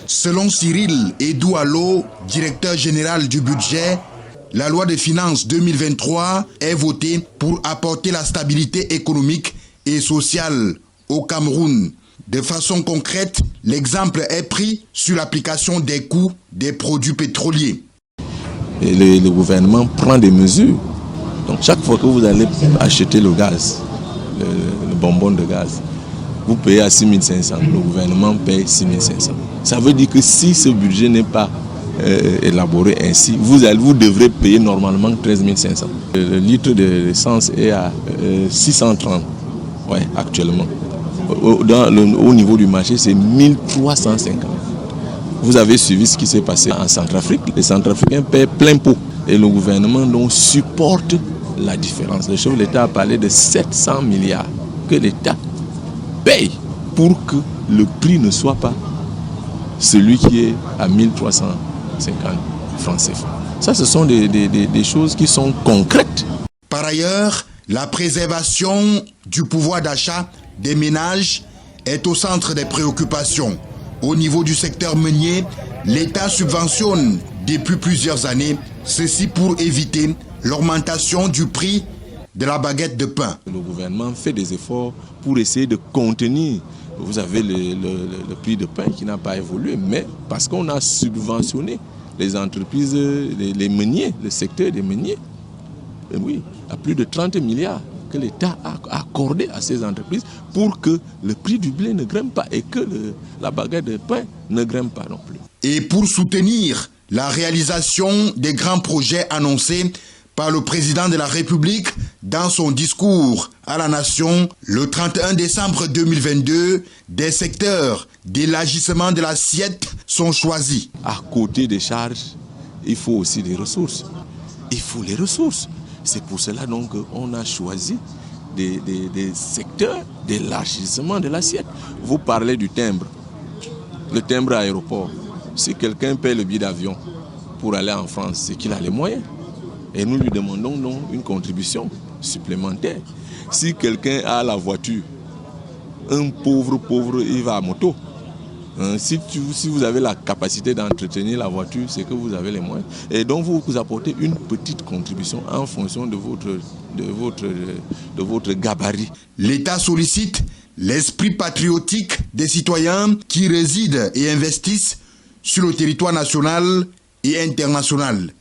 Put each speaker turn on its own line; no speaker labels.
Selon Cyril Edoualo, directeur général du budget, la loi de finances 2023 est votée pour apporter la stabilité économique et sociale au Cameroun. De façon concrète, l'exemple est pris sur l'application des coûts des produits pétroliers.
Et le gouvernement prend des mesures. Donc chaque fois que vous allez acheter le gaz, le bonbon de gaz, vous payez à 6 500, le gouvernement paye 6 500. Ça veut dire que si ce budget n'est pas élaboré ainsi, vous devrez payer normalement 13 500. Le litre d'essence est à 630 actuellement. Au niveau du marché, c'est 1350. Vous avez suivi ce qui s'est passé en Centrafrique. Les Centrafricains paient plein pot et le gouvernement donc supporte la différence. Le chef de l'État a parlé de 700 milliards que l'État paye pour que le prix ne soit pas celui qui est à 1350 francs CFA. Ça, ce sont des choses qui sont concrètes.
Par ailleurs, la préservation du pouvoir d'achat des ménages est au centre des préoccupations. Au niveau du secteur meunier, l'État subventionne depuis plusieurs années, ceci pour éviter l'augmentation du prix de la baguette de pain.
Le gouvernement fait des efforts pour essayer de contenir. Vous avez le prix de pain qui n'a pas évolué, mais parce qu'on a subventionné les entreprises, les meuniers, le secteur des meuniers. Et oui, à plus de 30 milliards que l'État a accordé à ces entreprises pour que le prix du blé ne grimpe pas et que la baguette de pain ne grimpe pas non plus.
Et pour soutenir la réalisation des grands projets annoncés par le président de la République dans son discours à la nation le 31 décembre 2022, des secteurs d'élargissement de l'assiette sont choisis.
À côté des charges, il faut aussi des ressources. Il faut les ressources. C'est pour cela donc qu'on a choisi des secteurs d'élargissement de l'assiette. Vous parlez du timbre, le timbre aéroport. Si quelqu'un paie le billet d'avion pour aller en France, c'est qu'il a les moyens. Et nous lui demandons donc une contribution supplémentaire. Si quelqu'un a la voiture, un pauvre, il va à moto. Si vous avez la capacité d'entretenir la voiture, c'est que vous avez les moyens. Et donc vous apportez une petite contribution en fonction de votre gabarit.
L'État sollicite l'esprit patriotique des citoyens qui résident et investissent sur le territoire national et international.